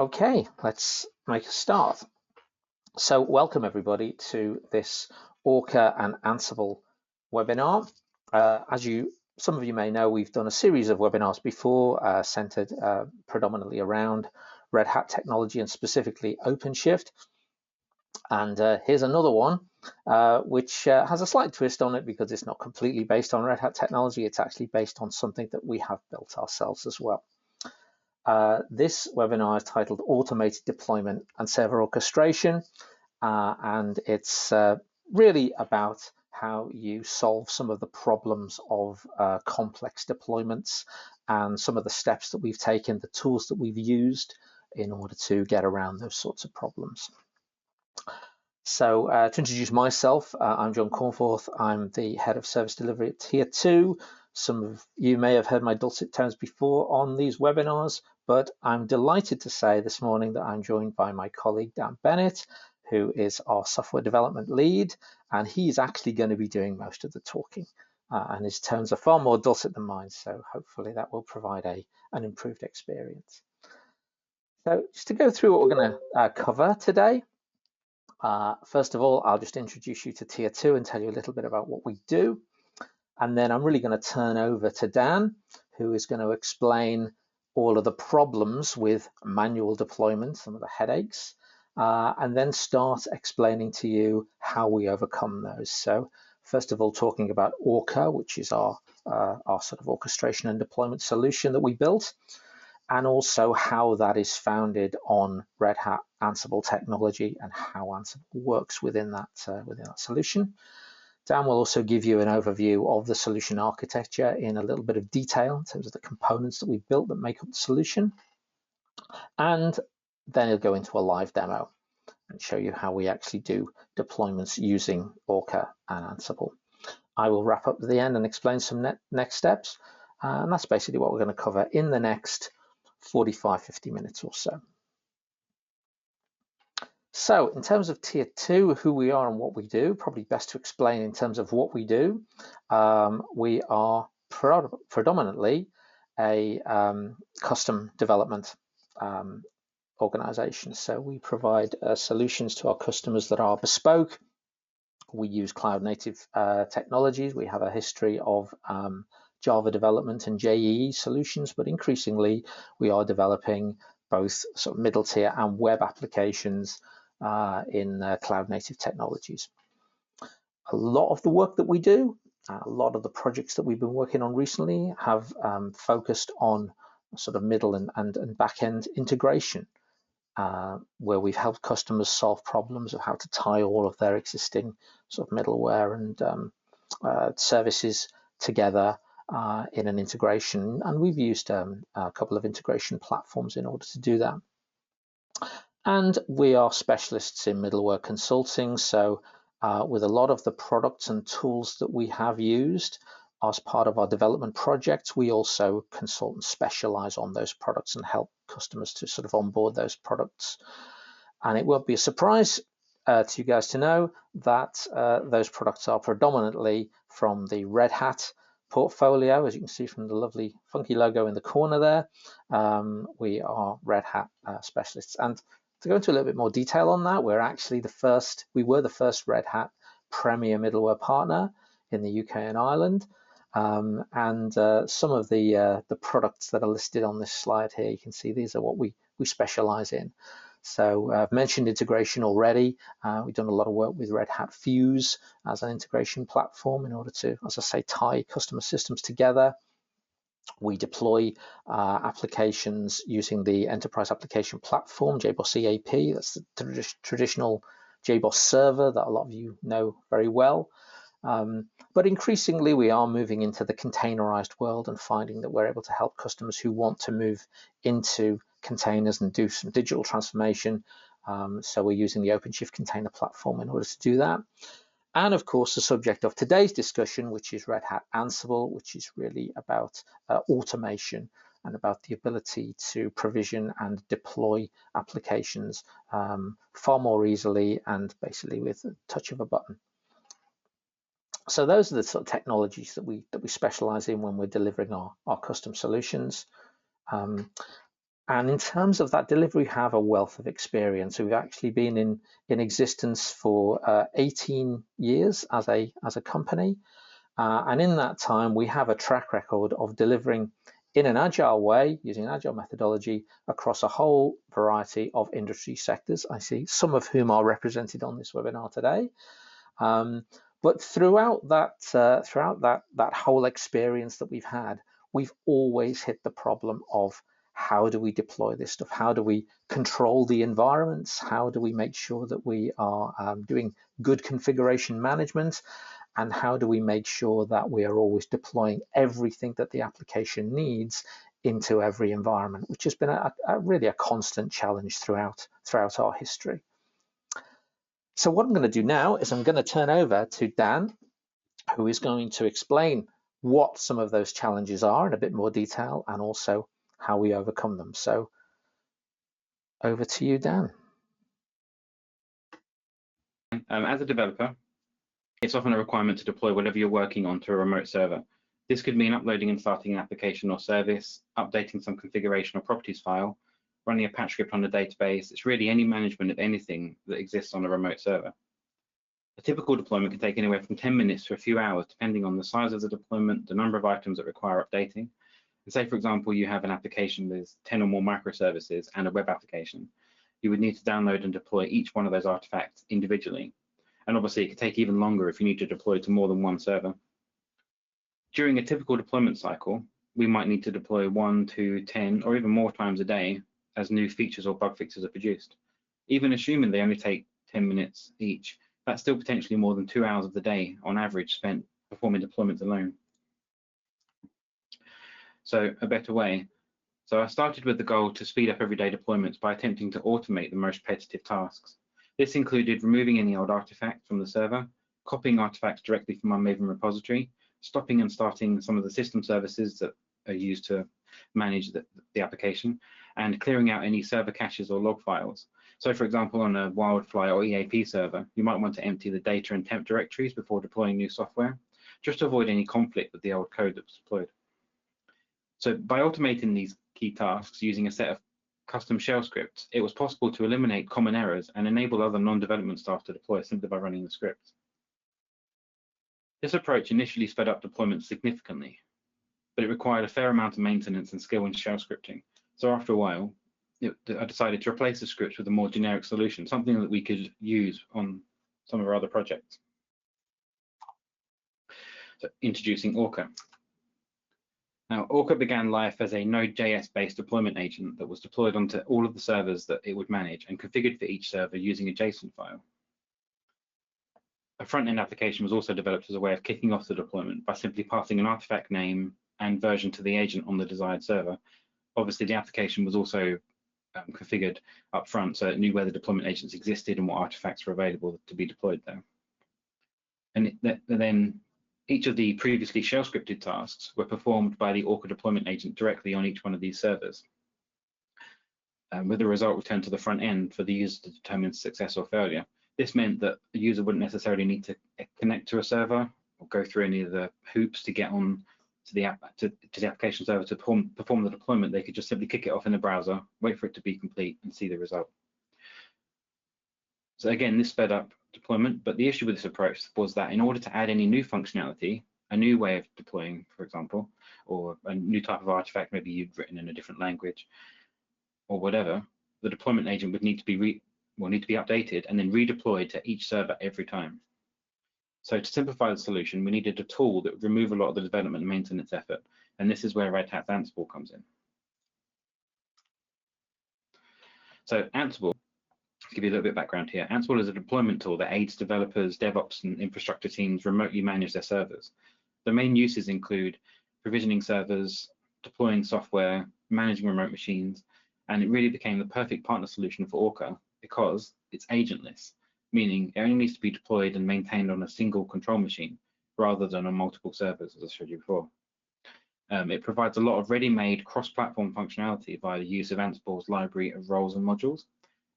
Okay, let's make a start. So welcome everybody to this Orca and Ansible webinar. Some of you may know, we've done a series of webinars before centered predominantly around Red Hat technology and specifically OpenShift. And here's another one which has a slight twist on it because it's not completely based on Red Hat technology. It's actually based on something that we have built ourselves as well. This webinar is titled Automated Deployment and Server Orchestration, and it's really about how you solve some of the problems of complex deployments and some of the steps that we've taken, the tools that we've used in order to get around those sorts of problems. So to introduce myself, I'm John Cornforth. I'm the Head of Service Delivery at Tier 2. Some of you may have heard my dulcet tones before on these webinars, but I'm delighted to say this morning that I'm joined by my colleague Dan Bennett, who is our software development lead, and he's actually going to be doing most of the talking. And his tones are far more dulcet than mine, so hopefully that will provide an improved experience. So just to go through what we're going to cover today. First of all, I'll just introduce you to Tier 2 and tell you a little bit about what we do. And then I'm really going to turn over to Dan, who is going to explain all of the problems with manual deployment, some of the headaches, and then start explaining to you how we overcome those. So first of all, talking about Orca, which is our sort of orchestration and deployment solution that we built, and also how that is founded on Red Hat Ansible technology and how Ansible works within that solution. Dan will also give you an overview of the solution architecture in a little bit of detail in terms of the components that we've built that make up the solution. And then he'll go into a live demo and show you how we actually do deployments using Orca and Ansible. I will wrap up at the end and explain some next steps. And that's basically what we're going to cover in the next 45-50 minutes or so. So in terms of Tier 2, who we are and what we do, probably best to explain in terms of what we do. We are predominantly a custom development organization. So we provide solutions to our customers that are bespoke. We use cloud native technologies. We have a history of Java development and JEE solutions, but increasingly we are developing both sort of middle tier and web applications in cloud native technologies. A lot of the work that we do, a lot of the projects that we've been working on recently have focused on sort of middle and back end integration, where we've helped customers solve problems of how to tie all of their existing sort of middleware and services together in an integration, and we've used a couple of integration platforms in order to do that. And we are specialists in middleware consulting, so with a lot of the products and tools that we have used as part of our development projects, we also consult and specialize on those products and help customers to sort of onboard those products. And it won't be a surprise to you guys to know that those products are predominantly from the Red Hat portfolio. As you can see from the lovely funky logo in the corner there, we are Red Hat specialists. And to go into a little bit more detail on that, we're actually we were the first Red Hat premier middleware partner in the UK and Ireland. And some of the products that are listed on this slide here, you can see these are what we specialize in. So I've mentioned integration already. We've done a lot of work with Red Hat Fuse as an integration platform in order to, as I say, tie customer systems together. We deploy applications using the Enterprise Application Platform, JBoss EAP. That's the traditional JBoss server that a lot of you know very well. But increasingly, we are moving into the containerized world and finding that we're able to help customers who want to move into containers and do some digital transformation. So we're using the OpenShift container platform in order to do that. And of course, the subject of today's discussion, which is Red Hat Ansible, which is really about automation and about the ability to provision and deploy applications far more easily and basically with a touch of a button. So those are the sort of technologies that we specialize in when we're delivering our custom solutions. And in terms of that delivery, we have a wealth of experience. We've actually been in existence for 18 years as a company. And in that time, we have a track record of delivering in an agile way, using agile methodology across a whole variety of industry sectors. I see some of whom are represented on this webinar today. But throughout that whole experience that we've had, we've always hit the problem of how do we deploy this stuff? How do we control the environments? How do we make sure that we are doing good configuration management? And how do we make sure that we are always deploying everything that the application needs into every environment, which has been really a constant challenge throughout our history. So what I'm going to do now is I'm going to turn over to Dan, who is going to explain what some of those challenges are in a bit more detail and also how we overcome them. So over to you, Dan. As a developer, it's often a requirement to deploy whatever you're working on to a remote server. This could mean uploading and starting an application or service, updating some configuration or properties file, running a patch script on a database. It's really any management of anything that exists on a remote server. A typical deployment can take anywhere from 10 minutes to a few hours, depending on the size of the deployment, the number of items that require updating. And say, for example, you have an application with 10 or more microservices and a web application. You would need to download and deploy each one of those artifacts individually. And obviously, it could take even longer if you need to deploy to more than one server. During a typical deployment cycle, we might need to deploy 1, 2, 10, or even more times a day as new features or bug fixes are produced. Even assuming they only take 10 minutes each, that's still potentially more than 2 hours of the day on average spent performing deployments alone. So a better way. So I started with the goal to speed up everyday deployments by attempting to automate the most repetitive tasks. This included removing any old artifacts from the server, copying artifacts directly from our Maven repository, stopping and starting some of the system services that are used to manage the application, and clearing out any server caches or log files. So for example, on a Wildfly or EAP server, you might want to empty the data and temp directories before deploying new software, just to avoid any conflict with the old code that was deployed. So by automating these key tasks using a set of custom shell scripts, it was possible to eliminate common errors and enable other non-development staff to deploy simply by running the scripts. This approach initially sped up deployment significantly, but it required a fair amount of maintenance and skill in shell scripting. So after a while, I decided to replace the scripts with a more generic solution, something that we could use on some of our other projects. So introducing Orca. Now, Orca began life as a Node.js-based deployment agent that was deployed onto all of the servers that it would manage and configured for each server using a JSON file. A front-end application was also developed as a way of kicking off the deployment by simply passing an artifact name and version to the agent on the desired server. Obviously, the application was also configured up front so it knew where the deployment agents existed and what artifacts were available to be deployed there. And then each of the previously shell scripted tasks were performed by the Orca deployment agent directly on each one of these servers, with the result returned to the front end for the user to determine success or failure. This meant that the user wouldn't necessarily need to connect to a server or go through any of the hoops to get on to the application server to perform the deployment. They could just simply kick it off in the browser, wait for it to be complete, and see the result. So again, this sped up deployment, but the issue with this approach was that in order to add any new functionality, a new way of deploying, for example, or a new type of artifact, maybe you'd written in a different language or whatever, the deployment agent would need to be updated and then redeployed to each server every time. So to simplify the solution, we needed a tool that would remove a lot of the development and maintenance effort, and this is where Red Hat Ansible comes in. So Ansible, to give you a little bit of background here, Ansible is a deployment tool that aids developers, DevOps, and infrastructure teams remotely manage their servers. The main uses include provisioning servers, deploying software, managing remote machines, and it really became the perfect partner solution for Orca because it's agentless, meaning it only needs to be deployed and maintained on a single control machine rather than on multiple servers, as I showed you before. It provides a lot of ready-made cross-platform functionality via the use of Ansible's library of roles and modules,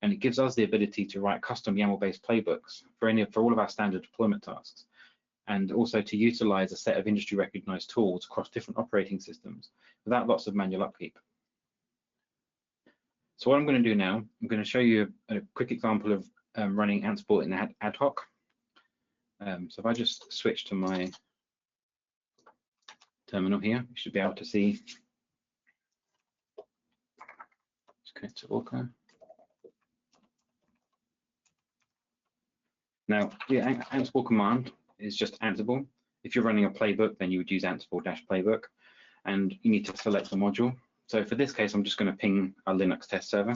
and it gives us the ability to write custom YAML-based playbooks for all of our standard deployment tasks, and also to utilize a set of industry-recognized tools across different operating systems without lots of manual upkeep. So what I'm going to do now, I'm going to show you a quick example of running Ansible in ad hoc. So if I just switch to my terminal here, you should be able to see. Let's connect to Orca. Now, the Ansible command is just Ansible. If you're running a playbook, then you would use Ansible-playbook, and you need to select the module. So for this case, I'm just going to ping a Linux test server.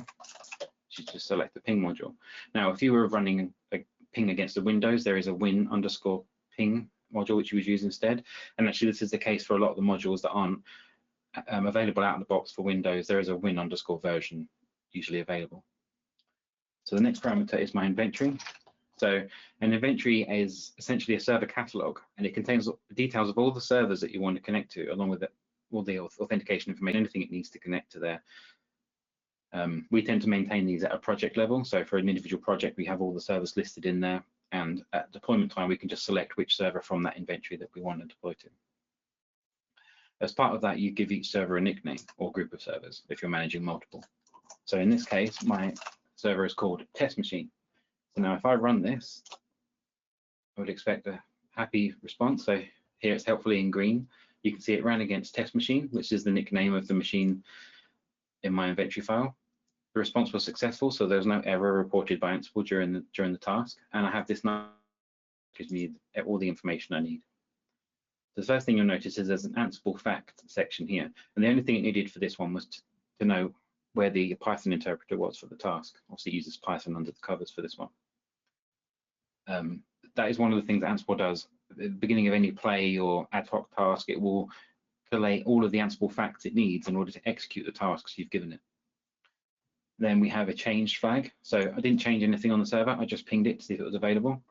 You just select the ping module. Now, if you were running a ping against the Windows, there is a win_ping module which you would use instead. And actually, this is the case for a lot of the modules that aren't available out of the box for Windows. There is a win_version usually available. So the next parameter is my inventory. So an inventory is essentially a server catalog, and it contains details of all the servers that you want to connect to, along with all the authentication information, anything it needs to connect to there. We tend to maintain these at a project level. So for an individual project, we have all the servers listed in there, and at deployment time, we can just select which server from that inventory that we want to deploy to. As part of that, you give each server a nickname or group of servers if you're managing multiple. So in this case, my server is called test machine. So now if I run this, I would expect a happy response. So here it's helpfully in green. You can see it ran against test machine, which is the nickname of the machine in my inventory file. The response was successful, so there was no error reported by Ansible during the task. And I have this now, gives me all the information I need. The first thing you'll notice is there's an Ansible fact section here. And the only thing it needed for this one was to know where the Python interpreter was for the task. Obviously it uses Python under the covers for this one. That is one of the things that Ansible does. At the beginning of any play or ad hoc task, it will collate all of the Ansible facts it needs in order to execute the tasks you've given it. Then we have a changed flag. So I didn't change anything on the server. I just pinged it to see if it was available.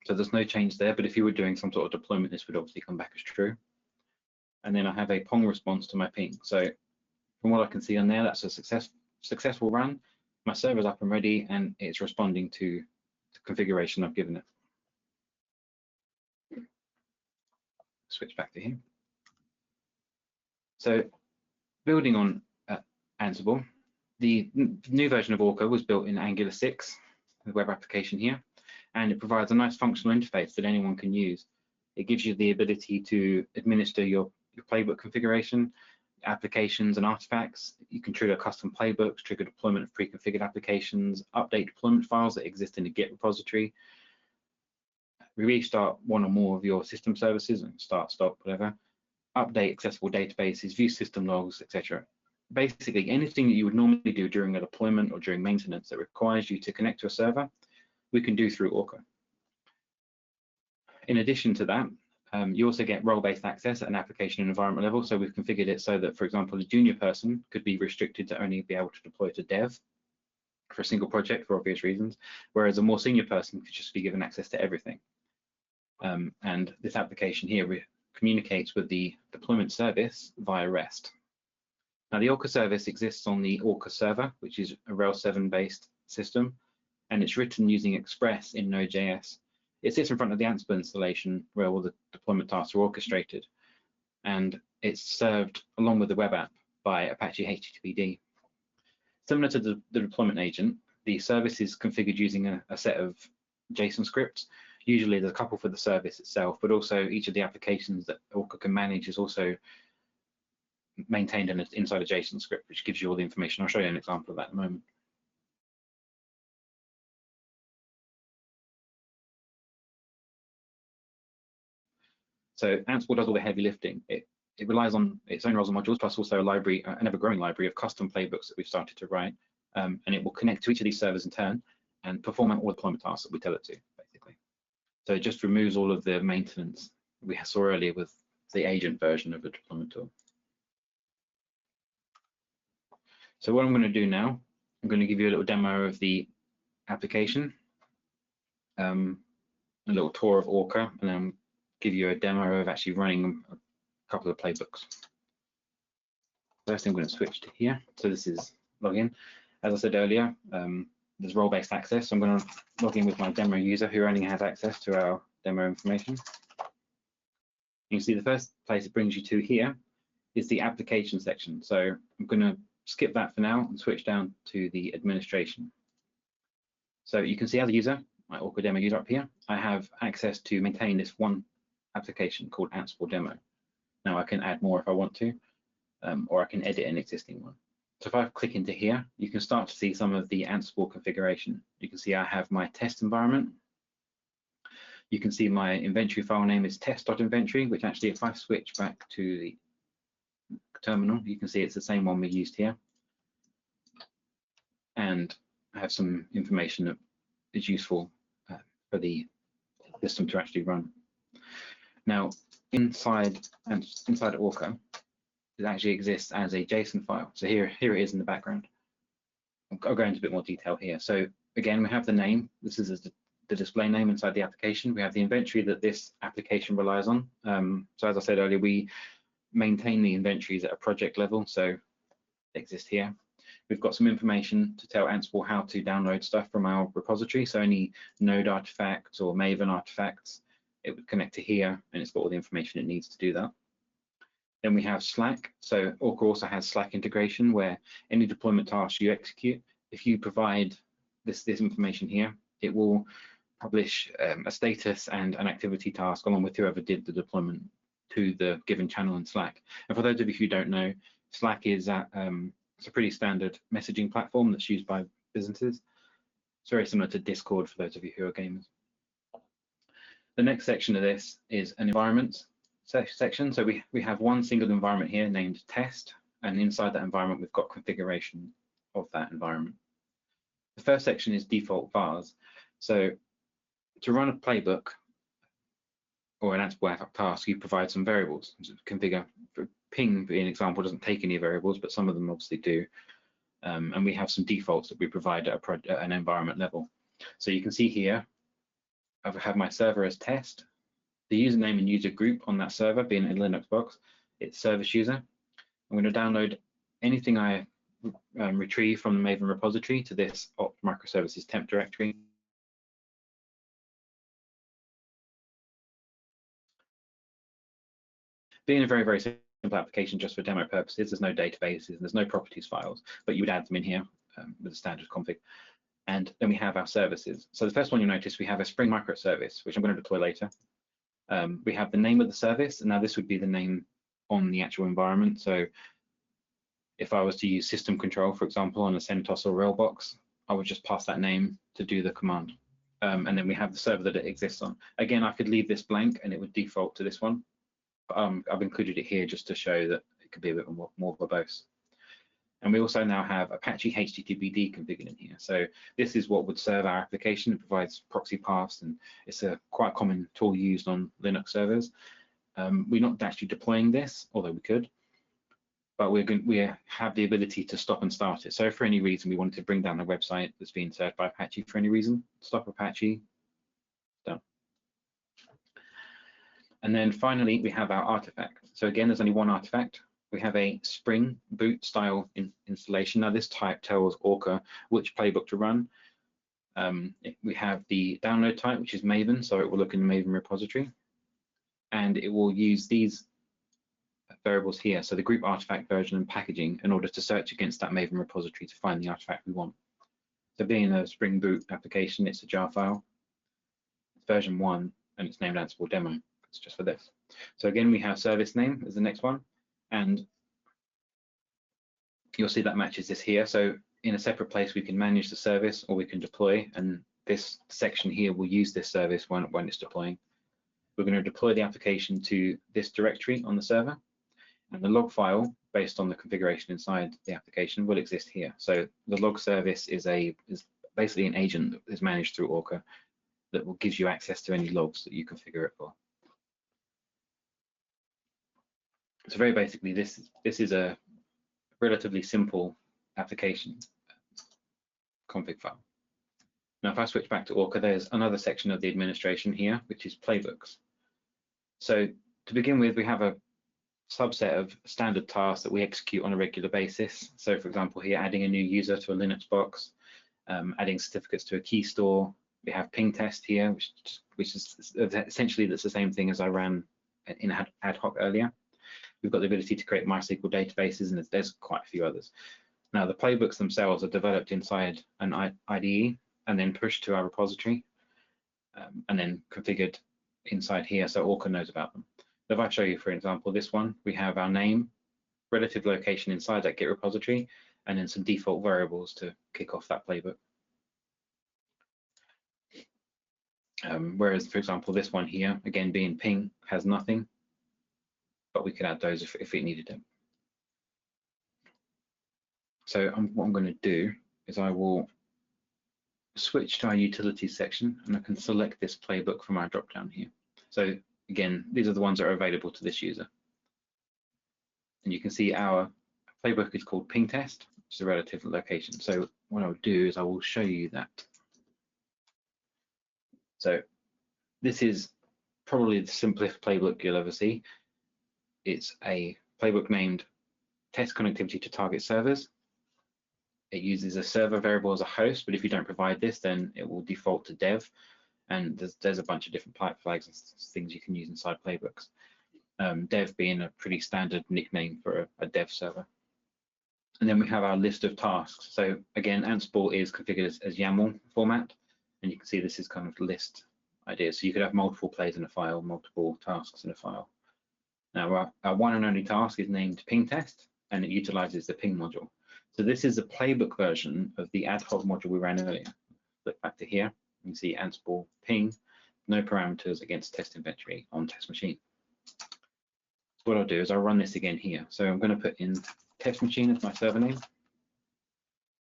So there's no change there, but if you were doing some sort of deployment, this would obviously come back as true. And then I have a Pong response to my ping. So from what I can see on there, that's a successful run. My server's up and ready, and it's responding to the configuration I've given it. Switch back to here. So building on Ansible, the new version of Orca was built in Angular 6, the web application here, and it provides a nice functional interface that anyone can use. It gives you the ability to administer your playbook configuration, applications and artifacts. You can trigger custom playbooks, trigger deployment of pre-configured applications, update deployment files that exist in a Git repository, restart one or more of your system services and start, stop, whatever, update accessible databases, view system logs, etc. Basically, anything that you would normally do during a deployment or during maintenance that requires you to connect to a server, we can do through Orca. In addition to that, you also get role-based access at an application and environment level. So we've configured it so that, for example, a junior person could be restricted to only be able to deploy to dev for a single project for obvious reasons, whereas a more senior person could just be given access to everything. And this application here communicates with the deployment service via REST. Now, the Orca service exists on the Orca server, which is a Rails 7 based system, and it's written using Express in Node.js. It sits in front of the Ansible installation where all the deployment tasks are orchestrated, and it's served along with the web app by Apache HTTPD. Similar to the deployment agent, the service is configured using a set of JSON scripts. Usually there's a couple for the service itself, but also each of the applications that Orca can manage is also maintained inside a JSON script, which gives you all the information. I'll show you an example of that in a moment. So Ansible does all the heavy lifting. It relies on its own roles and modules, plus also a library, an ever-growing library of custom playbooks that we've started to write, and it will connect to each of these servers in turn and perform all the deployment tasks that we tell it to, basically. So it just removes all of the maintenance we saw earlier with the agent version of the deployment tool. So what I'm going to do now, I'm going to give you a little demo of the application, a little tour of Orca, and then give you a demo of actually running a couple of playbooks. First, I'm going to switch to here. So this is login. As I said earlier, there's role-based access. So I'm going to log in with my demo user who only has access to our demo information. You can see the first place it brings you to here is the application section. So I'm going to skip that for now and switch down to the administration. So you can see as a user, my Orca demo user up here, I have access to maintain this one application called Ansible demo. Now I can add more if I want to, or I can edit an existing one. So if I click into here, you can start to see some of the Ansible configuration. You can see I have my test environment. You can see my inventory file name is test.inventory, which actually, if I switch back to the terminal, you can see it's the same one we used here. And I have some information that is useful for the system to actually run. Now, inside Orca, it actually exists as a JSON file. So here it is in the background. I'll go into a bit more detail here. So again, we have the name. This is the display name inside the application. We have the inventory that this application relies on. So as I said earlier, we maintain the inventories at a project level. So they exist here. We've got some information to tell Ansible how to download stuff from our repository. So any node artifacts or Maven artifacts, it would connect to here, and it's got all the information it needs to do that. Then we have Slack. So Orca also has Slack integration, where any deployment task you execute, if you provide this information here, it will publish a status and an activity task along with whoever did the deployment to the given channel in Slack. And for those of you who don't know, Slack is it's a pretty standard messaging platform that's used by businesses. It's very similar to Discord for those of you who are gamers. The next section of this is an environment section. So we have one single environment here named test, and inside that environment we've got configuration of that environment. The first section is default vars. So to run a playbook or an Ansible ad hoc task, you provide some variables. Configure. Ping, being an example, doesn't take any variables, but some of them obviously do. And we have some defaults that we provide at an environment level. So you can see here, I have my server as test. The username and user group on that server, being a Linux box, it's service user. I'm going to download anything I retrieve from the Maven repository to this opt microservices temp directory. Being a very, very simple application just for demo purposes, there's no databases and there's no properties files, but you would add them in here with a standard config. And then we have our services. So the first one you notice, we have a Spring microservice, which I'm going to deploy later. We have the name of the service, and now this would be the name on the actual environment. So if I was to use system control, for example, on a CentOS or Railbox, I would just pass that name to do the command. And then we have the server that it exists on. Again, I could leave this blank and it would default to this one. I've included it here just to show that it could be a bit more verbose. And we also now have Apache HTTPD configured in here. So this is what would serve our application. It provides proxy paths, and it's a quite common tool used on Linux servers. We're not actually deploying this, although we could, but we have the ability to stop and start it. So if for any reason we wanted to bring down a website that's being served by Apache for any reason, stop Apache, done. And then finally, we have our artifact. So again, there's only one artifact. We have a Spring Boot style installation. Now this type tells Orca which playbook to run. We have the download type, which is Maven, so it will look in the Maven repository. And it will use these variables here, so the group artifact version and packaging, in order to search against that Maven repository to find the artifact we want. So being a Spring Boot application, it's a jar file. It's version 1, and it's named Ansible demo. It's just for this. So again, we have service name as the next one, and you'll see that matches this here. So in a separate place, we can manage the service or we can deploy, and this section here will use this service when it's deploying. We're going to deploy the application to this directory on the server, and the log file based on the configuration inside the application will exist here. So the log service is basically an agent that is managed through Orca that will give you access to any logs that you configure it for. So very basically, this is a relatively simple application config file. Now, if I switch back to Orca, there's another section of the administration here, which is playbooks. So to begin with, we have a subset of standard tasks that we execute on a regular basis. So for example, here, adding a new user to a Linux box, adding certificates to a key store. We have ping test here, which is essentially that's the same thing as I ran in ad hoc earlier. We've got the ability to create MySQL databases, and there's quite a few others. Now, the playbooks themselves are developed inside an IDE and then pushed to our repository and then configured inside here so Orca knows about them. So if I show you, for example, this one, we have our name, relative location inside that Git repository, and then some default variables to kick off that playbook. Whereas, for example, this one here, again, being ping, has nothing, but we could add those if it needed it. So what I'm going to do is I will switch to our utilities section, and I can select this playbook from our drop-down here. So again, these are the ones that are available to this user. And you can see our playbook is called ping test, which is a relative location. So what I'll do is I will show you that. So this is probably the simplest playbook you'll ever see. It's a playbook named test connectivity to target servers. It uses a server variable as a host, but if you don't provide this, then it will default to dev. And there's a bunch of different flags and things you can use inside playbooks. Dev being a pretty standard nickname for a dev server. And then we have our list of tasks. So again, Ansible is configured as YAML format, and you can see this is kind of list idea. So you could have multiple plays in a file, multiple tasks in a file. Now our one and only task is named ping test, and it utilizes the ping module. So this is a playbook version of the ad hoc module we ran earlier. Look back to here, you can see Ansible ping, no parameters against test inventory on test machine. So what I'll do is I'll run this again here. So I'm going to put in test machine as my server name.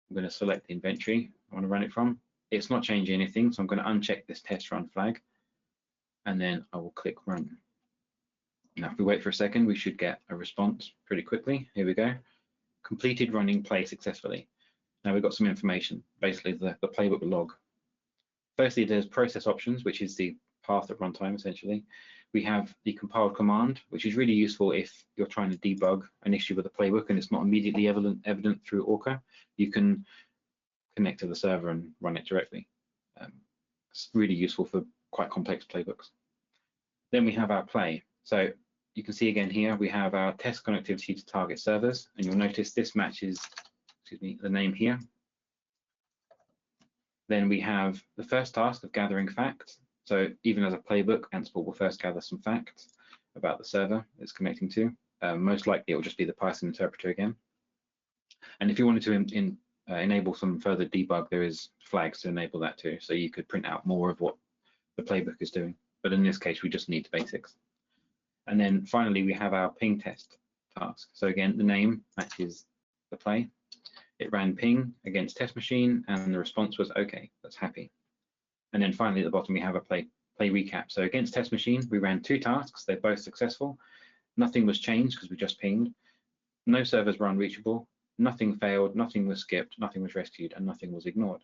I'm going to select the inventory I want to run it from. It's not changing anything, so I'm going to uncheck this test run flag, and then I will click run. Now, if we wait for a second, we should get a response pretty quickly. Here we go. Completed running play successfully. Now we've got some information, basically the playbook log. Firstly, there's process options, which is the path at runtime essentially. We have the compiled command, which is really useful if you're trying to debug an issue with a playbook and it's not immediately evident through Orca. You can connect to the server and run it directly. It's really useful for quite complex playbooks. Then we have our play. So you can see again here, we have our test connectivity to target servers, and you'll notice this matches, the name here. Then we have the first task of gathering facts. So even as a playbook, Ansible will first gather some facts about the server it's connecting to. Most likely it will just be the Python interpreter again. And if you wanted to enable some further debug, there is flags to enable that too. So you could print out more of what the playbook is doing. But in this case, we just need the basics. And then finally, we have our ping test task. So again, the name matches the play. It ran ping against test machine, and the response was okay, that's happy. And then finally, at the bottom, we have a play recap. So against test machine, we ran 2 tasks. They're both successful. Nothing was changed because we just pinged. No servers were unreachable. Nothing failed. Nothing was skipped. Nothing was rescued, and nothing was ignored.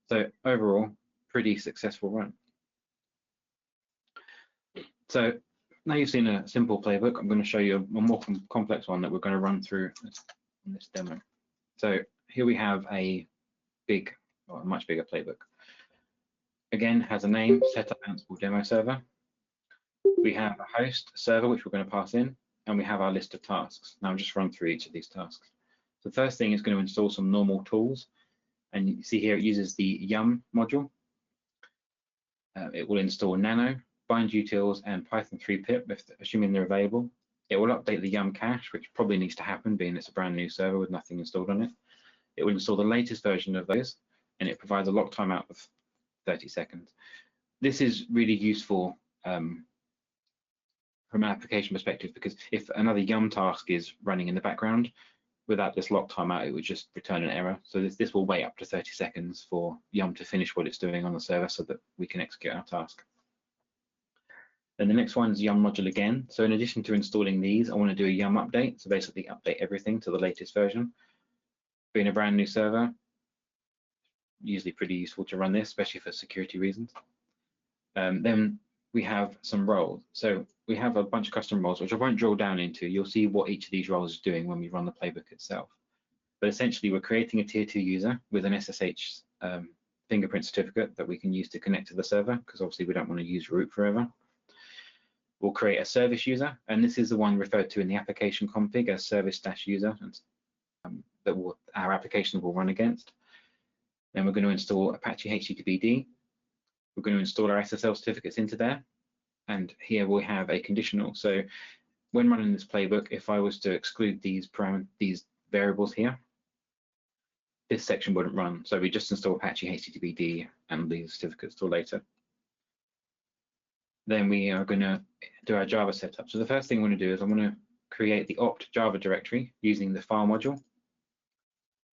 So overall, pretty successful run. So now you've seen a simple playbook. I'm going to show you a more complex one that we're going to run through in this demo. So here we have a much bigger playbook. Again, has a name, setup Ansible demo server. We have a host server, which we're going to pass in, and we have our list of tasks. Now I'll just run through each of these tasks. So the first thing is going to install some normal tools. And you see here it uses the yum module. It will install nano, bind utils, and Python 3 pip, assuming they're available. It will update the yum cache, which probably needs to happen, being it's a brand new server with nothing installed on it. It will install the latest version of those, and it provides a lock timeout of 30 seconds. This is really useful from an application perspective, because if another yum task is running in the background, without this lock timeout, it would just return an error. So this will wait up to 30 seconds for yum to finish what it's doing on the server so that we can execute our task. Then the next one is yum module again. So in addition to installing these, I want to do a yum update. So basically update everything to the latest version. Being a brand new server, usually pretty useful to run this, especially for security reasons. Then we have some roles. So we have a bunch of custom roles, which I won't drill down into. You'll see what each of these roles is doing when we run the playbook itself. But essentially, we're creating a tier 2 user with an SSH fingerprint certificate that we can use to connect to the server, because obviously we don't want to use root forever. We'll create a service user, and this is the one referred to in the application config as service-user. that our application will run against. Then we're going to install Apache HTTPD. We're going to install our SSL certificates into there. And here we have a conditional. So when running this playbook, if I was to exclude these variables here, this section wouldn't run. So we just install Apache HTTPD and leave the certificates till later. Then we are going to do our Java setup. So the first thing I want to do is I want to create the opt Java directory using the file module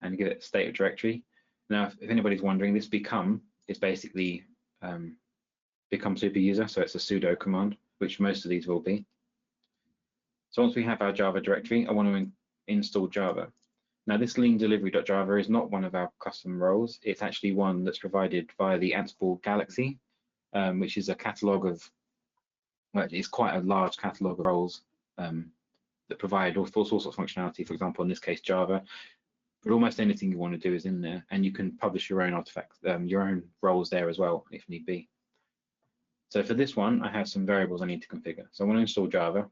and give it a state of directory. Now, if anybody's wondering, this become is basically become super user. So it's a sudo command, which most of these will be. So once we have our Java directory, I want to install Java. Now, this lean delivery.java is not one of our custom roles. It's actually one that's provided via the Ansible Galaxy, which is a catalog of, well, it's quite a large catalog of roles that provide all sorts of functionality. For example, in this case, Java. But almost anything you want to do is in there, and you can publish your own artifacts, your own roles there as well, if need be. So for this one, I have some variables I need to configure. So I want to install Java.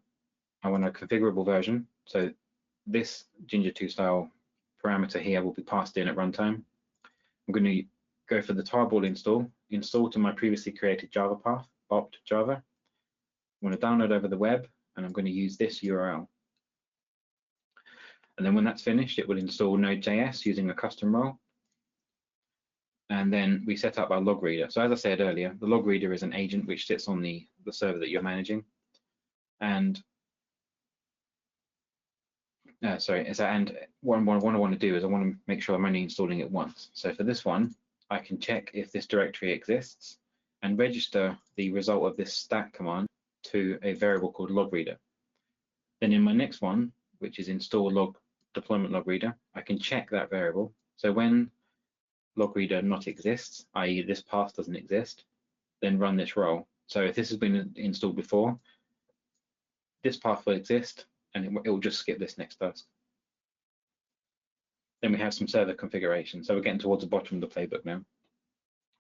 I want a configurable version. So this Ginger2 style parameter here will be passed in at runtime. I'm going to go for the tarball install to my previously created Java path, opt Java. I'm going to download over the web, and I'm going to use this URL. And then when that's finished, it will install Node.js using a custom role. And then we set up our log reader. So as I said earlier, the log reader is an agent which sits on the server that you're managing. And what I want to do is I want to make sure I'm only installing it once. So for this one, I can check if this directory exists and register the result of this stat command to a variable called log reader. Then in my next one, which is install log deployment log reader, I can check that variable. So when log reader not exists, i.e. this path doesn't exist, then run this role. So if this has been installed before, this path will exist and it will just skip this next task. Then we have some server configuration. So we're getting towards the bottom of the playbook now.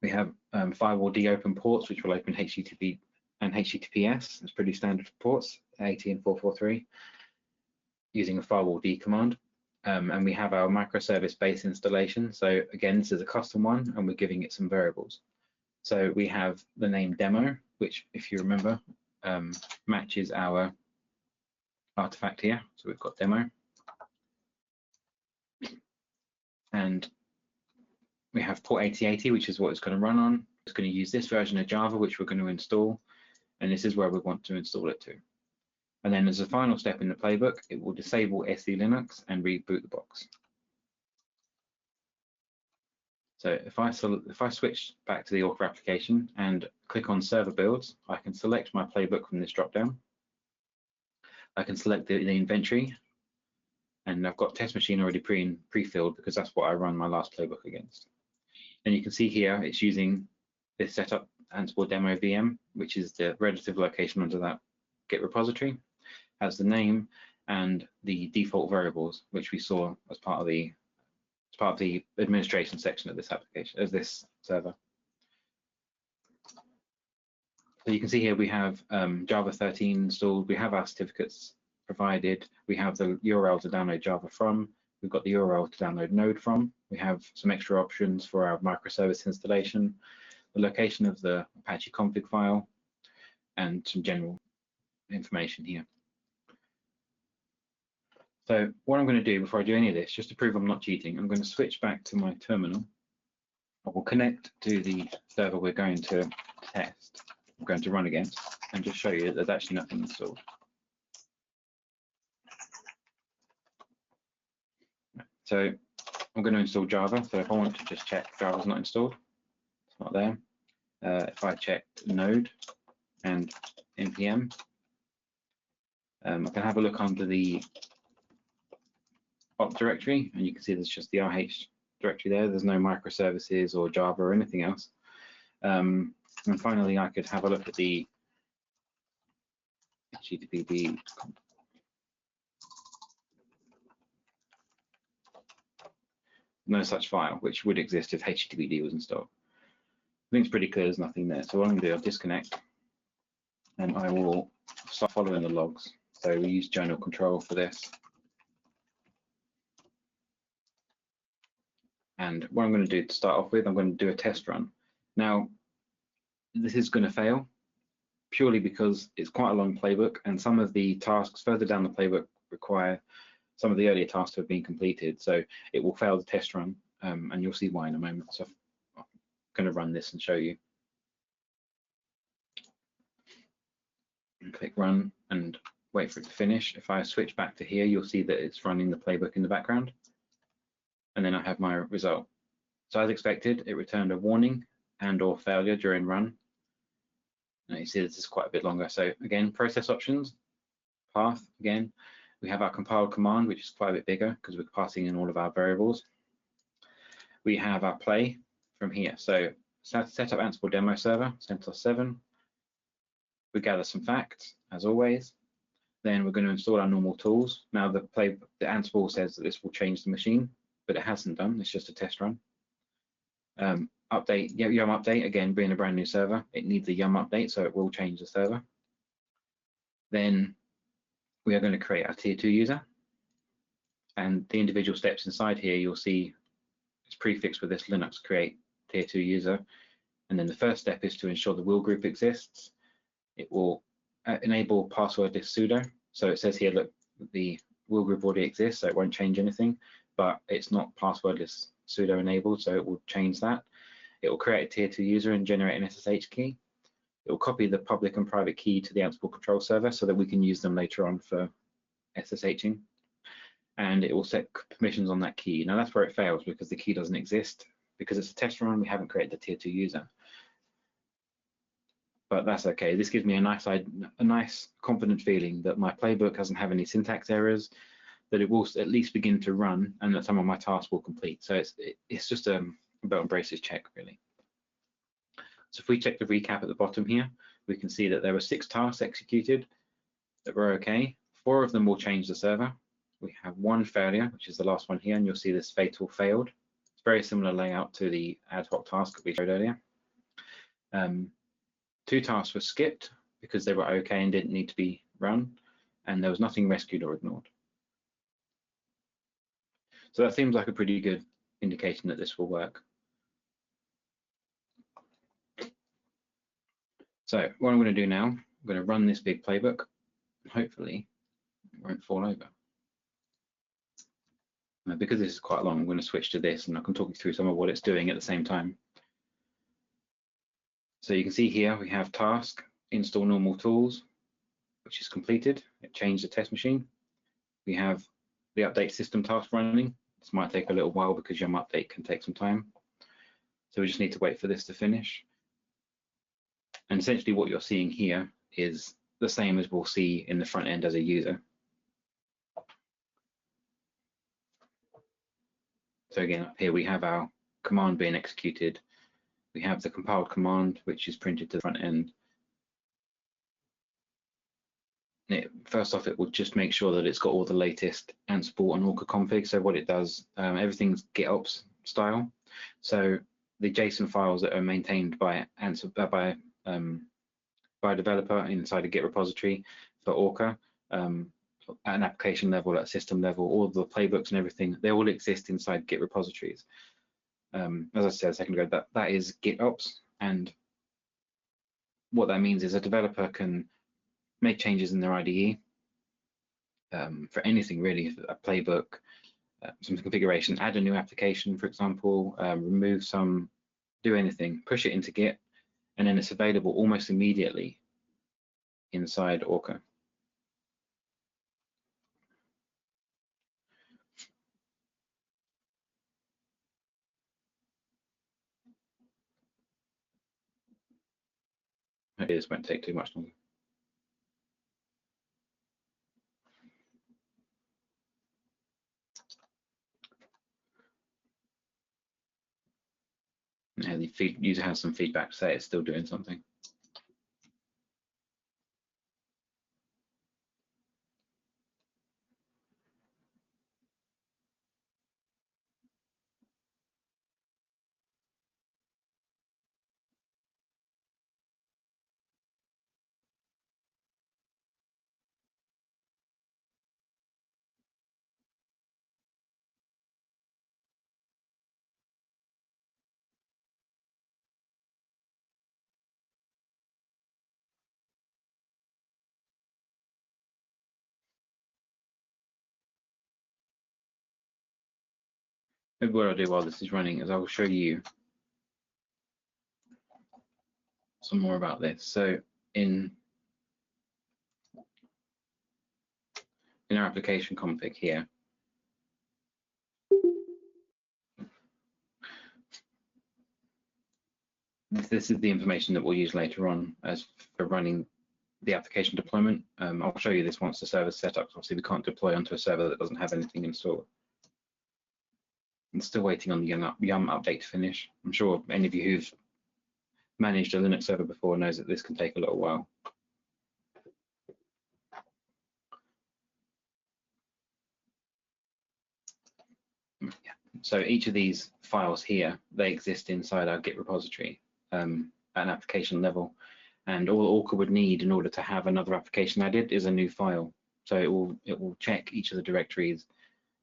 We have firewall D open ports, which will open HTTP and HTTPS. It's pretty standard ports, 80 and 443, using a firewall D command. And we have our microservice-based installation. So again, this is a custom one, and we're giving it some variables. So we have the name demo, which, if you remember, matches our artifact here. So we've got demo. And we have port 8080, which is what it's going to run on. It's going to use this version of Java, which we're going to install. And this is where we want to install it to. And then as a final step in the playbook, it will disable SE Linux and reboot the box. So if I switch back to the Orca application and click on server builds, I can select my playbook from this dropdown. I can select the inventory, and I've got test machine already pre-filled because that's what I run my last playbook against. And you can see here it's using this setup Ansible demo VM, which is the relative location under that Git repository, has the name and the default variables, which we saw as part of the administration section of this application, as this server. So you can see here we have Java 13 installed, we have our certificates provided, we have the URL to download Java from, we've got the URL to download Node from, we have some extra options for our microservice installation, the location of the Apache config file, and some general information here. So what I'm going to do before I do any of this, just to prove I'm not cheating, I'm going to switch back to my terminal. I will connect to the server we're going to test, we're going to run against, and just show you that there's actually nothing installed. So I'm going to install Java. So if I want to just check Java's not installed, it's not there. If I check Node and npm, I can have a look under the opt directory, and you can see there's just the RH directory there. There's no microservices or Java or anything else. And finally, I could have a look at the HTTP. No such file, which would exist if HTTPD was installed. I think it's pretty clear there's nothing there. So what I'm going to do, I'll disconnect, and I will start following the logs. So we use journal control for this. And what I'm going to do to start off with, I'm going to do a test run. Now, this is going to fail purely because it's quite a long playbook, and some of the tasks further down the playbook require some of the earlier tasks to have been completed. So it will fail the test run, and you'll see why in a moment. So I'm going to run this and show you. And click run and wait for it to finish. If I switch back to here, you'll see that it's running the playbook in the background. And then I have my result. So as expected, it returned a warning and or failure during run. Now you see this is quite a bit longer. So again, process options, path, again, we have our compiled command, which is quite a bit bigger because we're passing in all of our variables. We have our play from here. So set up Ansible demo server, CentOS 7. We gather some facts, as always. Then we're going to install our normal tools. Now the Ansible says that this will change the machine, but it hasn't done. It's just a test run. Update, yum update, again, being a brand new server, it needs a yum update, so it will change the server. Then we are going to create our tier 2 user. And the individual steps inside here, you'll see it's prefixed with this Linux create tier 2 user. And then the first step is to ensure the will group exists. It will enable passwordless sudo. So it says here, look, the will group already exists, so it won't change anything, but it's not passwordless sudo enabled, so it will change that. It will create a tier 2 user and generate an SSH key. It will copy the public and private key to the Ansible control server so that we can use them later on for SSHing. And it will set permissions on that key. Now that's where it fails because the key doesn't exist. Because it's a test run, we haven't created the tier 2 user. But that's okay. This gives me a nice confident feeling that my playbook doesn't have any syntax errors, that it will at least begin to run, and that some of my tasks will complete. So it's just a belt and braces check, really. So if we check the recap at the bottom here, we can see that there were 6 tasks executed that were okay. 4 of them will change the server. We have 1 failure, which is the last one here, and you'll see this fatal failed. It's very similar layout to the ad hoc task that we showed earlier. 2 tasks were skipped because they were okay and didn't need to be run, and there was nothing rescued or ignored. So that seems like a pretty good indication that this will work. So what I'm going to do now, I'm going to run this big playbook, and hopefully it won't fall over. Now, because this is quite long, I'm going to switch to this, and I can talk you through some of what it's doing at the same time. So you can see here we have task, install normal tools, which is completed. It changed the test machine. We have the update system task running. This might take a little while because yum update can take some time. So we just need to wait for this to finish. And essentially what you're seeing here is the same as we'll see in the front end as a user. So again, up here we have our command being executed. We have the compiled command, which is printed to the front end. First off, it will just make sure that it's got all the latest Ansible and Orca config. So what it does, everything's GitOps style. So the JSON files that are maintained by a developer inside a Git repository for Orca, at an application level, at system level, all the playbooks and everything, they all exist inside Git repositories. As I said a second ago, that is GitOps, and what that means is a developer can make changes in their IDE for anything really, a playbook, some configuration, add a new application, for example, remove some, do anything, push it into Git, and then it's available almost immediately inside Orca. This won't take too much longer. Yeah, the user has some feedback to say it's still doing something. Maybe what I'll do while this is running is I'll show you some more about this. So in our application config here, this is the information that we'll use later on as for running the application deployment. I'll show you this once the server's set up. Obviously, we can't deploy onto a server that doesn't have anything installed. I'm still waiting on the Yum update to finish. I'm sure any of you who've managed a Linux server before knows that this can take a little while. Yeah. So each of these files here, they exist inside our Git repository at an application level. And all Orca would need in order to have another application added is a new file. So it will check each of the directories.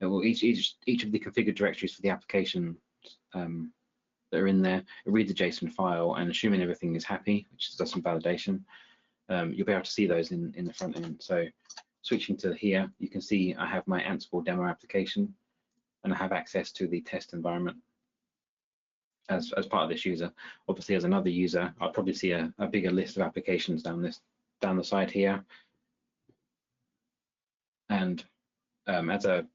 It will each of the configured directories for the application that are in there. It reads the JSON file, and assuming everything is happy, which does some validation, you'll be able to see those in the front end. So switching to here, you can see I have my Ansible demo application, and I have access to the test environment as part of this user. Obviously, as another user, I'll probably see a bigger list of applications down the side here. And as a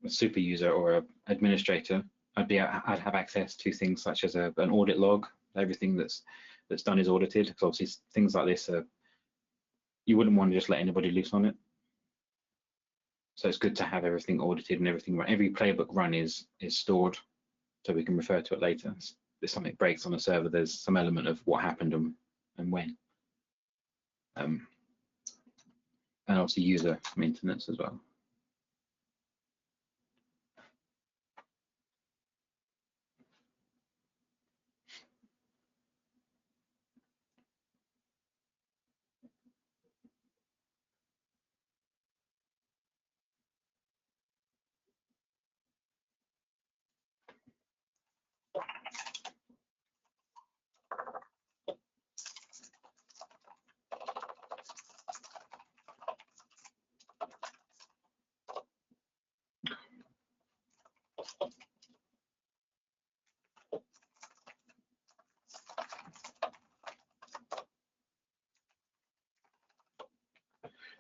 super user or an administrator, I'd have access to things such as an audit log. Everything that's done is audited, because obviously things like this you wouldn't want to just let anybody loose on it. So it's good to have everything audited and everything. Every playbook run is stored, so we can refer to it later. If something breaks on a server, there's some element of what happened and when. And obviously user maintenance as well.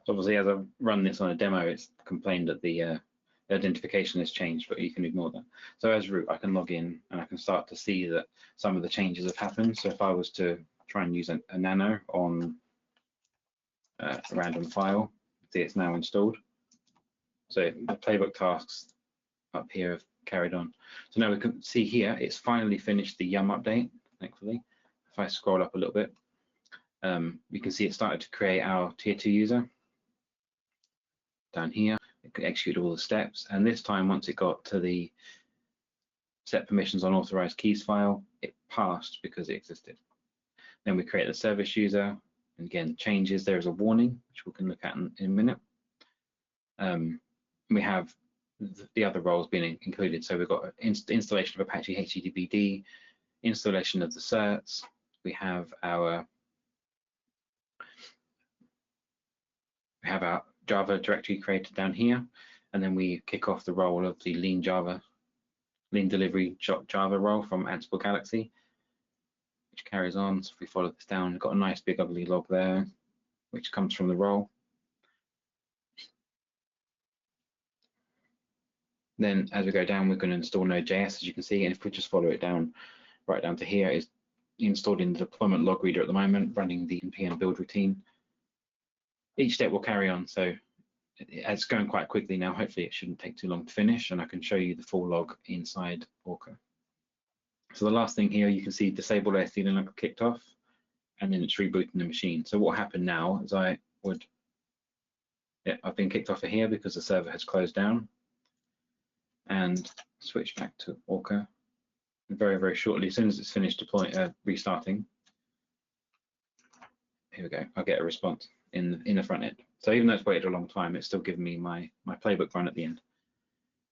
Obviously, as I've run this on a demo, it's complained that the identification has changed, but you can ignore that. So as root, I can log in and I can start to see that some of the changes have happened. So if I was to try and use a nano on a random file, see it's now installed. So the playbook tasks up here have carried on. So now we can see here, it's finally finished the Yum update, thankfully. If I scroll up a little bit, we can see it started to create our tier 2 user. Down here, it executed all the steps, and this time, once it got to the set permissions on authorized keys file, it passed because it existed. Then we create the service user, and again, changes. There is a warning, which we can look at in a minute. We have the other roles being included. So we've got installation of Apache HTTPD, installation of the certs. We have our Java directory created down here, and then we kick off the role of the lean delivery Java role from Ansible Galaxy, which carries on. So if we follow this down, we've got a nice big ugly log there, which comes from the role. Then as we go down, we're going to install Node.js, as you can see, and if we just follow it down, right down to here, is installed in the deployment log reader at the moment, running the npm build routine. Each step will carry on, so it's going quite quickly now. Hopefully it shouldn't take too long to finish, and I can show you the full log inside Orca. So the last thing here, you can see disable SD Linux kicked off, and then it's rebooting the machine. So what happened now is I've been kicked off of here because the server has closed down, and switch back to Orca. And very, very shortly, as soon as it's finished restarting, here we go, I'll get a response in the front end. So even though it's waited a long time, it's still giving me my playbook run at the end.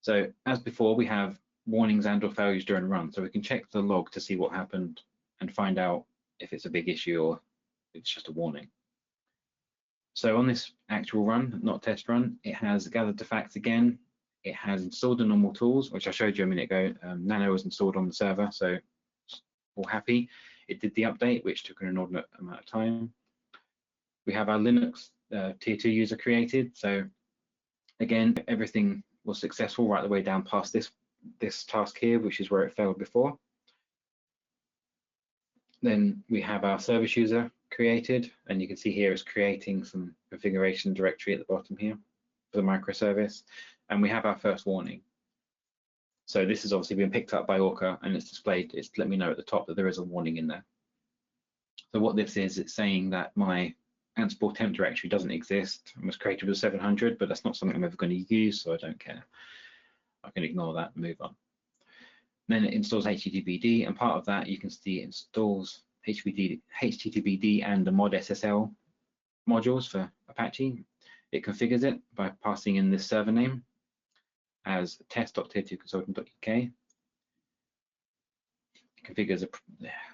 So as before, we have warnings and or failures during run. So we can check the log to see what happened and find out if it's a big issue or it's just a warning. So on this actual run, not test run, it has gathered the facts again. It has installed the normal tools, which I showed you a minute ago. Nano was installed on the server, so all happy. It did the update, which took an inordinate amount of time. We have our Linux tier 2 user created. So again, everything was successful right the way down past this task here, which is where it failed before. Then we have our service user created, and you can see here it's creating some configuration directory at the bottom here for the microservice. And we have our first warning. So this has obviously been picked up by Orca, and it's displayed, it's let me know at the top that there is a warning in there. So what this is, it's saying that my Ansible temp directory doesn't exist and was created with 700, but that's not something I'm ever going to use, so I don't care. I can ignore that and move on. Then it installs HTTPD, and part of that you can see it installs HTTPD and the mod SSL modules for Apache. It configures it by passing in this server name as test.tier2consultant.uk. It configures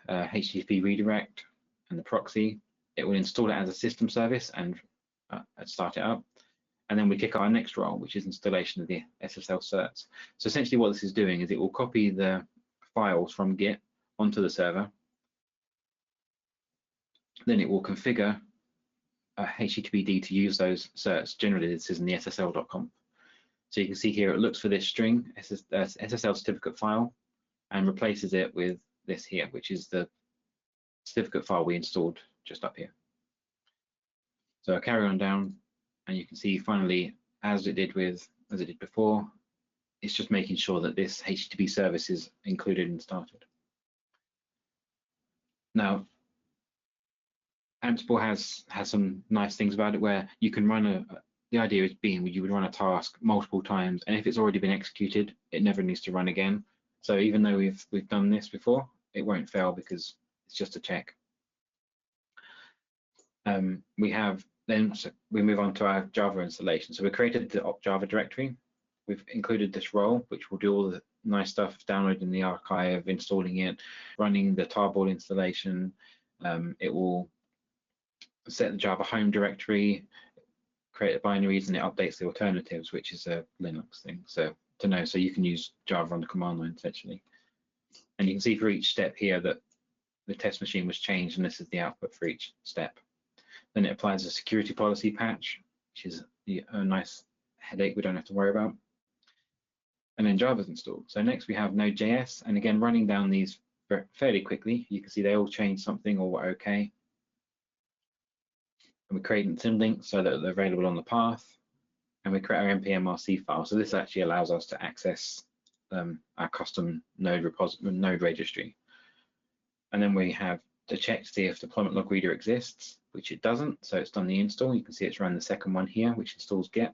a HTTP redirect and the proxy. It will install it as a system service and start it up. And then we kick our next role, which is installation of the SSL certs. So essentially what this is doing is it will copy the files from Git onto the server. Then it will configure a HTTPD to use those certs. Generally, this is in the SSL.conf. So you can see here, it looks for this string SSL certificate file and replaces it with this here, which is the certificate file we installed just up here. So I carry on down, and you can see finally, as it did before, it's just making sure that this HTTP service is included and started. Now, Ansible has some nice things about it where you can run the idea is being you would run a task multiple times, and if it's already been executed, it never needs to run again. So even though we've done this before, it won't fail because it's just a check. We move on to our Java installation. So we created the Java directory. We've included this role, which will do all the nice stuff, downloading the archive, installing it, running the tarball installation. It will set the Java home directory, create the binaries, and it updates the alternatives, which is a Linux thing. So to know, so you can use Java on the command line essentially. And you can see for each step here that the test machine was changed, and this is the output for each step. Then it applies a security policy patch, which is a nice headache we don't have to worry about. And then Java's installed. So next we have Node.js, and again, running down these fairly quickly, you can see they all changed something or were okay. And we create symlinks so that they're available on the path, and we create our npm-rc file. So this actually allows us to access our custom node registry. And then we have to check to see if deployment log reader exists, which it doesn't. So it's done the install. You can see it's run the second one here, which installs Git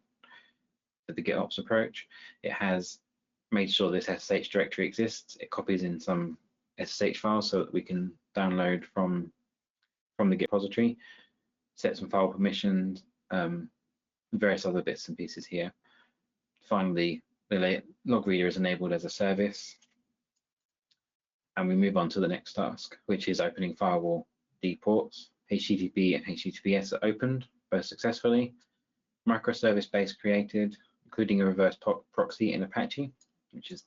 with the GitOps approach. It has made sure this SSH directory exists. It copies in some SSH files so that we can download from the Git repository, set some file permissions, various other bits and pieces here. Finally, the log reader is enabled as a service. And we move on to the next task, which is opening firewall D ports. HTTP and HTTPS are opened both successfully. Microservice base created, including a reverse proxy in Apache, which is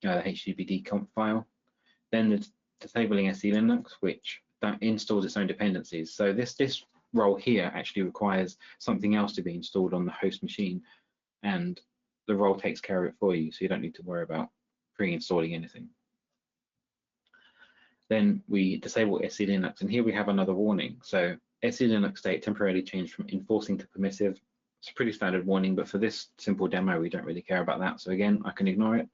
the HTTPD conf file. Then the disabling SE Linux, which installs its own dependencies. So this role here actually requires something else to be installed on the host machine, and the role takes care of it for you, so you don't need to worry about pre-installing anything. Then we disable SE Linux, and here we have another warning. So SE Linux state temporarily changed from enforcing to permissive. It's a pretty standard warning, but for this simple demo, we don't really care about that. So again, I can ignore it.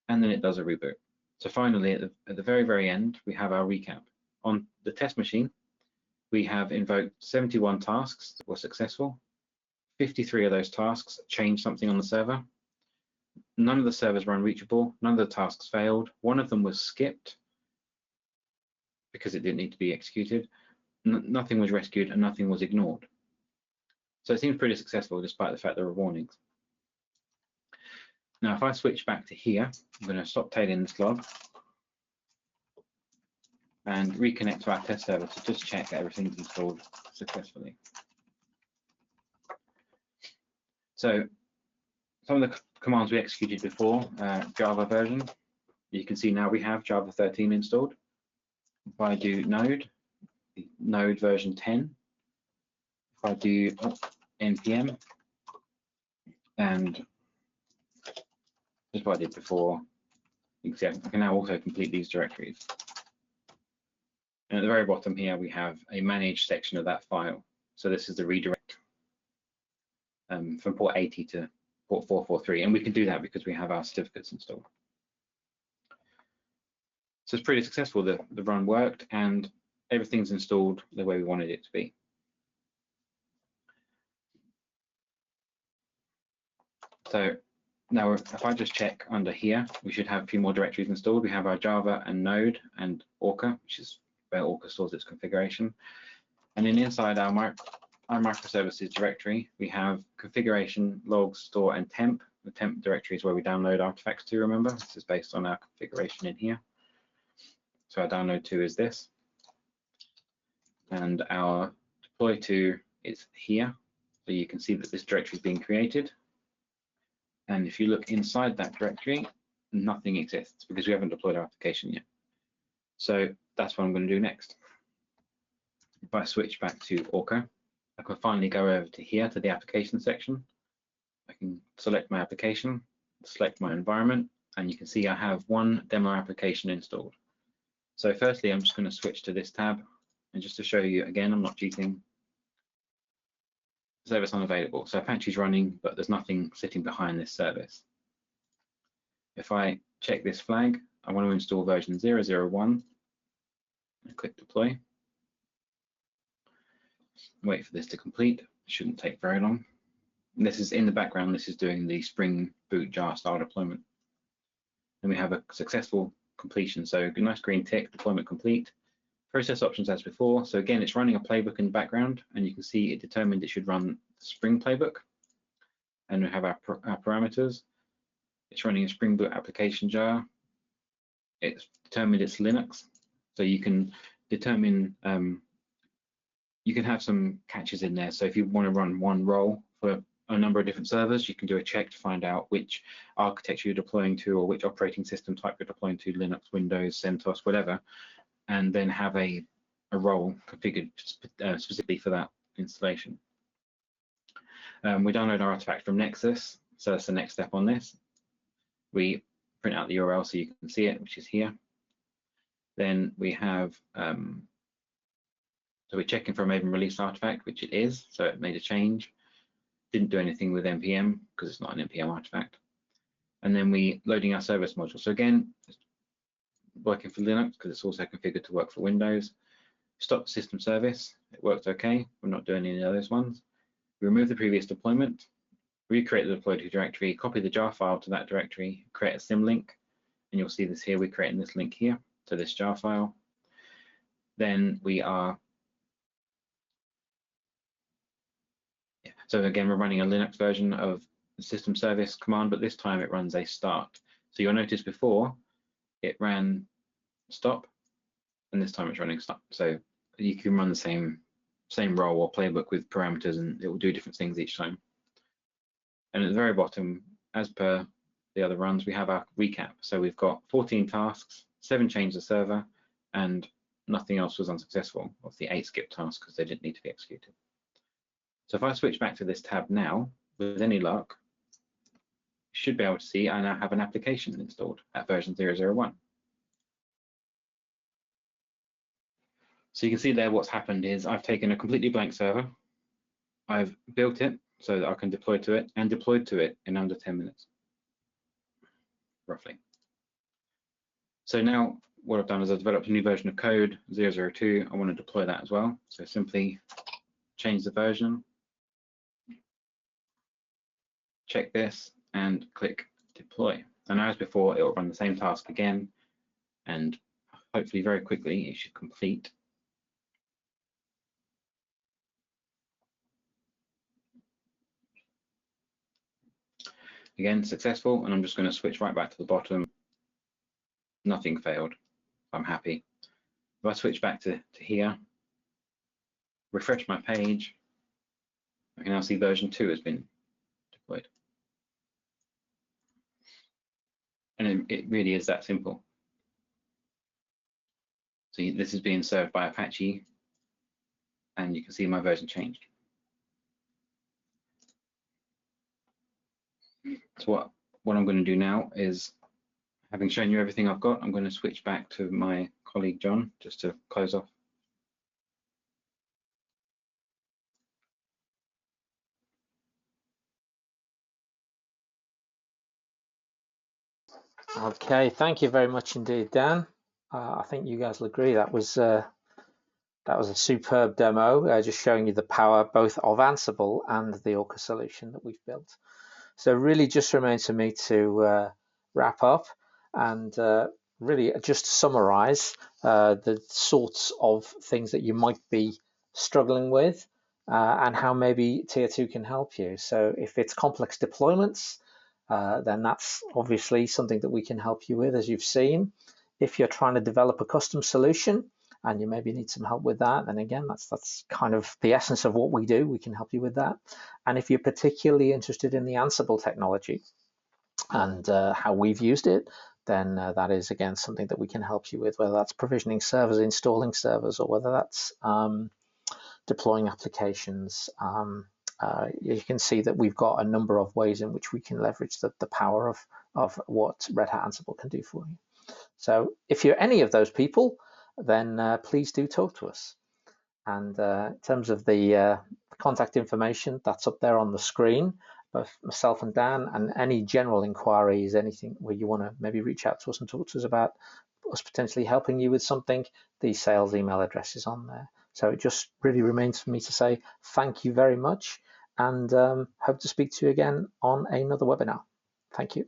And then it does a reboot. So finally, at the very, very end, we have our recap. On the test machine, we have invoked 71 tasks that were successful. 53 of those tasks changed something on the server. None of the servers were unreachable. None of the tasks failed. One of them was skipped because it didn't need to be executed. Nothing was rescued and nothing was ignored. So it seems pretty successful despite the fact there were warnings. Now, if I switch back to here, I'm going to stop tailing this log and reconnect to our test server to just check that everything's installed successfully. So if some of the commands we executed before, Java version. You can see now we have Java 13 installed. If I do node version 10, if I do npm, and just what I did before, you can see I can now also complete these directories. And at the very bottom here, we have a managed section of that file. So this is the redirect from port 80 to port 443. And we can do that because we have our certificates installed. So it's pretty successful. The run worked and everything's installed the way we wanted it to be. So now if I just check under here, we should have a few more directories installed. We have our Java and Node and Orca, which is where Orca stores its configuration. And then inside our microservices directory, we have configuration, logs, store, and temp. The temp directory is where we download artifacts to, remember. This is based on our configuration in here. So our download to is this. And our deploy to is here. So you can see that this directory is being created. And if you look inside that directory, nothing exists because we haven't deployed our application yet. So that's what I'm going to do next. If I switch back to Orca, I can finally go over to here to the application section. I can select my application, select my environment, and you can see I have one demo application installed. So firstly, I'm just going to switch to this tab, and just to show you again, I'm not cheating. Service unavailable. So Apache's running, but there's nothing sitting behind this service. If I check this flag, I want to install version 001. And click deploy. Wait for this to complete. It shouldn't take very long. And this is in the background. This is doing the Spring Boot jar style deployment. And we have a successful completion. So a nice green tick, deployment complete. Process options as before. So again, it's running a playbook in the background, and you can see it determined it should run the Spring playbook. And we have our parameters. It's running a Spring Boot application jar. It's determined it's Linux. So you can determine, you can have some catches in there. So if you want to run one role for a number of different servers, you can do a check to find out which architecture you're deploying to or which operating system type you're deploying to, Linux, Windows, CentOS, whatever, and then have a role configured specifically for that installation. We download our artifact from Nexus. So that's the next step on this. We print out the URL so you can see it, which is here. Then we have, so we're checking for a Maven release artifact, which it is. So it made a change. Didn't do anything with npm because it's not an npm artifact. And then we loading our service module. So again, it's working for Linux because it's also configured to work for Windows. Stop the system service. It worked okay. We're not doing any of those ones. We remove the previous deployment, recreate the deployed directory, copy the jar file to that directory, create a symlink, and you'll see this here. We're creating this link here to this jar file. Then we are, so again, we're running a Linux version of the system service command, but this time it runs a start. So you'll notice before it ran stop, and this time it's running stop. So you can run the same role or playbook with parameters, and it will do different things each time. And at the very bottom, as per the other runs, we have our recap. So we've got 14 tasks, 7 changed the server, and nothing else was unsuccessful. Obviously 8 skipped tasks because they didn't need to be executed. So if I switch back to this tab now, with any luck, you should be able to see I now have an application installed at version 001. So you can see there what's happened is I've taken a completely blank server, I've built it so that I can deploy to it, and deployed to it in under 10 minutes, roughly. So now what I've done is I've developed a new version of code, 002. I want to deploy that as well. So simply change the version, check this, and click deploy. And as before, it will run the same task again, and hopefully very quickly it should complete. Again, successful, and I'm just going to switch right back to the bottom. Nothing failed. I'm happy. If I switch back to here, refresh my page, I can now see version 2 has been deployed. And it really is that simple. So this is being served by Apache, and you can see my version changed. So what I'm going to do now is, having shown you everything I've got, I'm going to switch back to my colleague John just to close off. Okay, thank you very much indeed, Dan. I think you guys will agree that was a superb demo, just showing you the power both of Ansible and the Orca solution that we've built. So really just remains for me to wrap up and really just summarize the sorts of things that you might be struggling with and how maybe Tier 2 can help you. So if it's complex deployments, then that's obviously something that we can help you with, as you've seen. If you're trying to develop a custom solution and you maybe need some help with that, then again, that's kind of the essence of what we do. We can help you with that. And if you're particularly interested in the Ansible technology and how we've used it, then that is, again, something that we can help you with, whether that's provisioning servers, installing servers, or whether that's deploying applications. You can see that we've got a number of ways in which we can leverage the power of what Red Hat Ansible can do for you. So if you're any of those people, then please do talk to us. And in terms of the contact information, that's up there on the screen, both myself and Dan, and any general inquiries, anything where you want to maybe reach out to us and talk to us about us potentially helping you with something, the sales email address is on there. So it just really remains for me to say thank you very much, and hope to speak to you again on another webinar. Thank you.